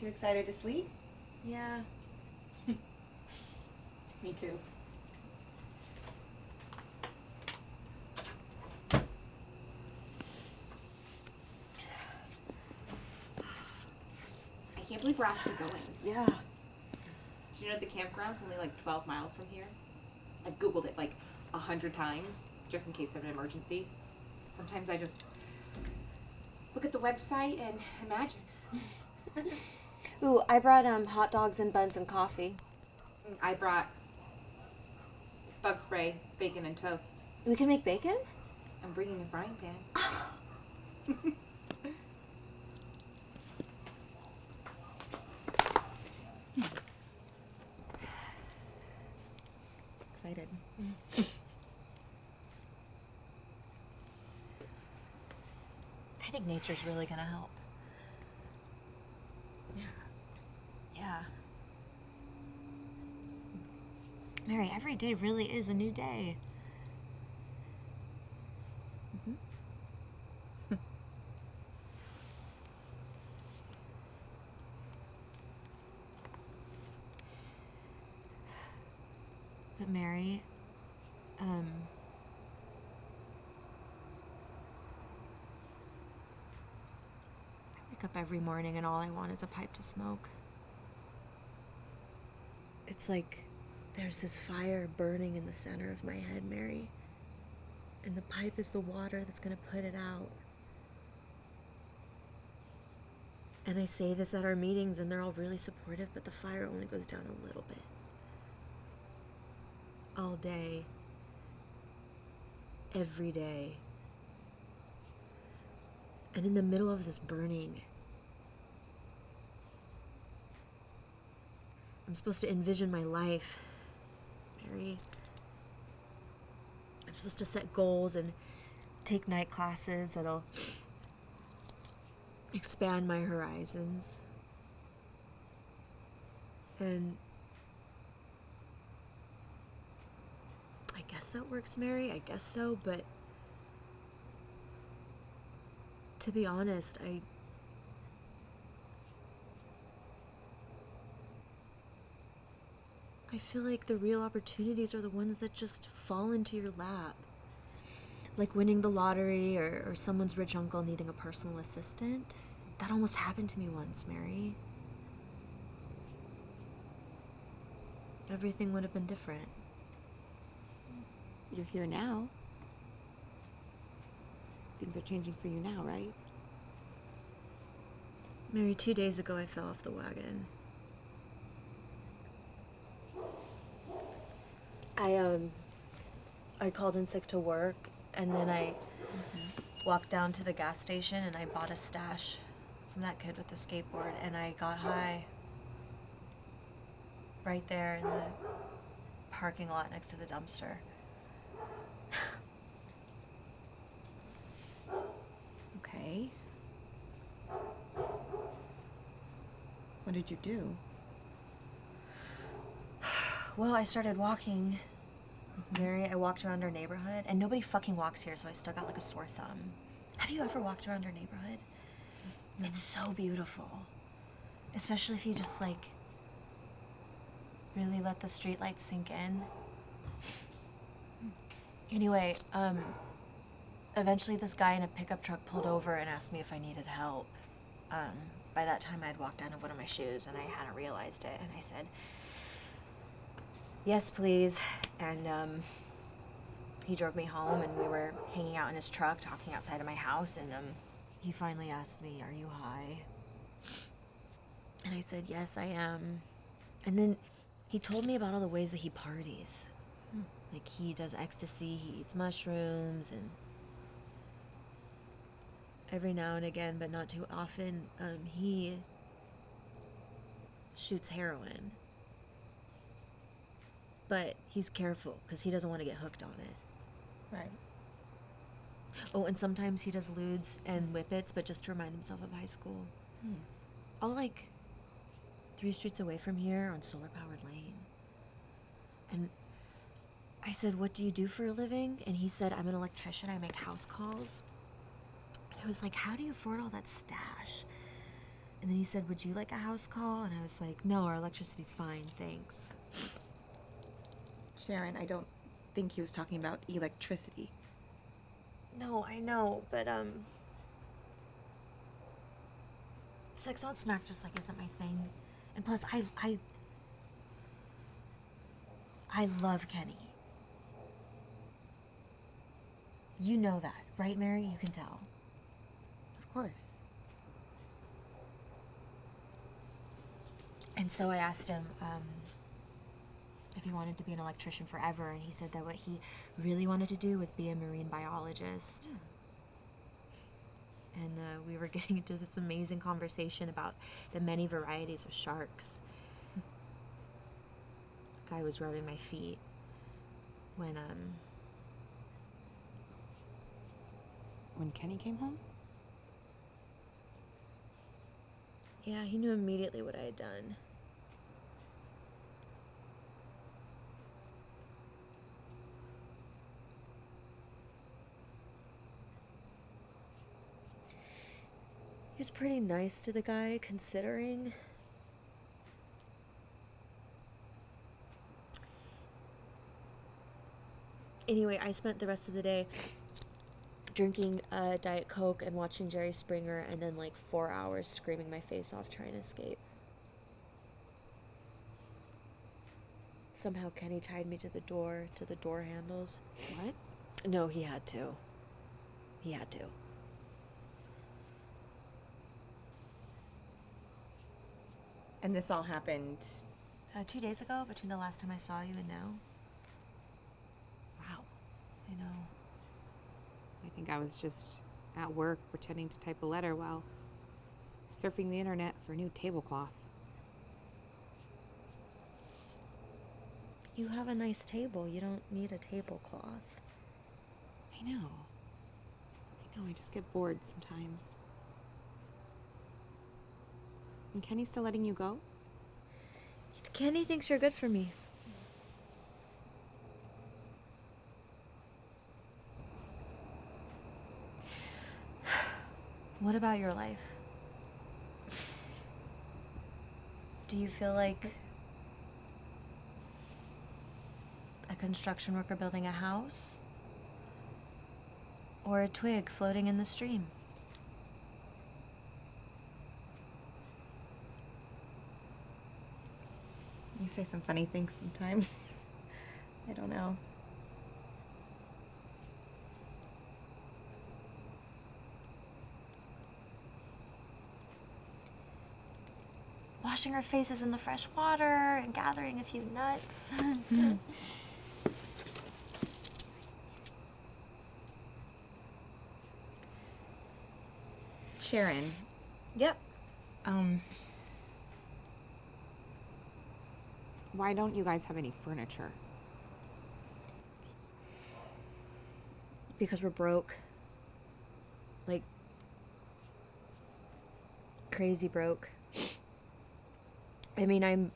Too excited to sleep? Yeah. Me too. I can't believe we're actually going. Yeah. Do you know the campground's only like 12 miles from here? I've Googled it like 100 times just in case of an emergency. Sometimes I just look at the website and imagine. Ooh, I brought hot dogs and buns and coffee. I brought bug spray, bacon, and toast. We can make bacon? I'm bringing a frying pan. Excited. I think nature's really gonna help. Yeah. Mary, every day really is a new day. But Mary, I wake up every morning and all I want is a pipe to smoke. It's like there's this fire burning in the center of my head, Mary. And the pipe is the water that's gonna put it out. And I say this at our meetings and they're all really supportive, but the fire only goes down a little bit. All day. Every day. And in the middle of this burning, I'm supposed to envision my life, Mary. I'm supposed to set goals and take night classes that'll expand my horizons. And I guess that works, Mary. I guess so, but to be honest, I feel like the real opportunities are the ones that just fall into your lap. Like winning the lottery or someone's rich uncle needing a personal assistant. That almost happened to me once, Mary. Everything would have been different. You're here now. Things are changing for you now, right? Mary, 2 days ago I fell off the wagon. I called in sick to work, and then I walked down to the gas station and I bought a stash from that kid with the skateboard, and I got high right there in the parking lot next to the dumpster. Okay. What did you do? Well, I started walking. Mary, I walked around our neighborhood, and nobody fucking walks here, so I still got like a sore thumb. Have you ever walked around our neighborhood? No. It's so beautiful. Especially if you just like really let the streetlights sink in. Anyway, eventually this guy in a pickup truck pulled over and asked me if I needed help. By that time I'd walked out of one of my shoes and I hadn't realized it, and I said, "Yes, please." And he drove me home, and we were hanging out in his truck talking outside of my house, and he finally asked me, "Are you high?" And I said, "Yes, I am." And then he told me about all the ways that he parties. Like he does ecstasy, he eats mushrooms, and every now and again, but not too often, he shoots heroin. But he's careful because he doesn't want to get hooked on it. Right. Oh, and sometimes he does lewds and whippets, but just to remind himself of high school. All like 3 streets away from here on solar-powered lane. And I said, "What do you do for a living?" And he said, "I'm an electrician, I make house calls." And I was like, "How do you afford all that stash?" And then he said, would you like a house call? And I was like, no, our electricity's fine, thanks. Sharon, I don't think he was talking about electricity. No, I know, but, sex on smack just, like, isn't my thing. And plus, I love Kenny. You know that, right, Mary? You can tell. Of course. And so I asked him if he wanted to be an electrician forever, and he said that what he really wanted to do was be a marine biologist. And we were getting into this amazing conversation about the many varieties of sharks. The guy was rubbing my feet when Kenny came home? yeah, he knew immediately what I had done. He was pretty nice to the guy, considering. Anyway, I spent the rest of the day drinking Diet Coke and watching Jerry Springer, and then like 4 hours screaming my face off trying to escape. Somehow Kenny tied me to the door handles. What? No, he had to. He had to. And this all happened... 2 days ago, between the last time I saw you and now. Wow. I know. I think I was just at work pretending to type a letter while surfing the internet for a new tablecloth. You have a nice table. You don't need a tablecloth. I know, I just get bored sometimes. And Kenny's still letting you go? Kenny thinks you're good for me. What about your life? Do you feel like a construction worker building a house? Or a twig floating in the stream? You say some funny things sometimes. I don't know. Washing our faces in the fresh water and gathering a few nuts. Sharon. Yep. Why don't you guys have any furniture? Because we're broke. Like, crazy broke. I mean, I'm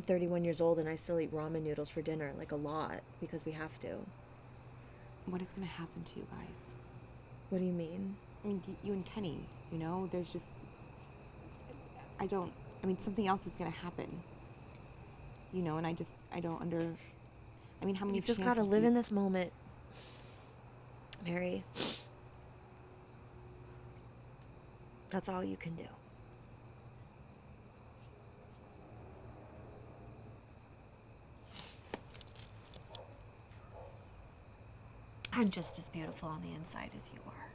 31 years old and I still eat ramen noodles for dinner, like a lot, because we have to. What is gonna happen to you guys? What do you mean? I mean, you and Kenny, you know, there's just... something else is gonna happen. You know, and I don't how many You've just chances gotta do live you- in this moment, Mary. That's all you can do. I'm just as beautiful on the inside as you are.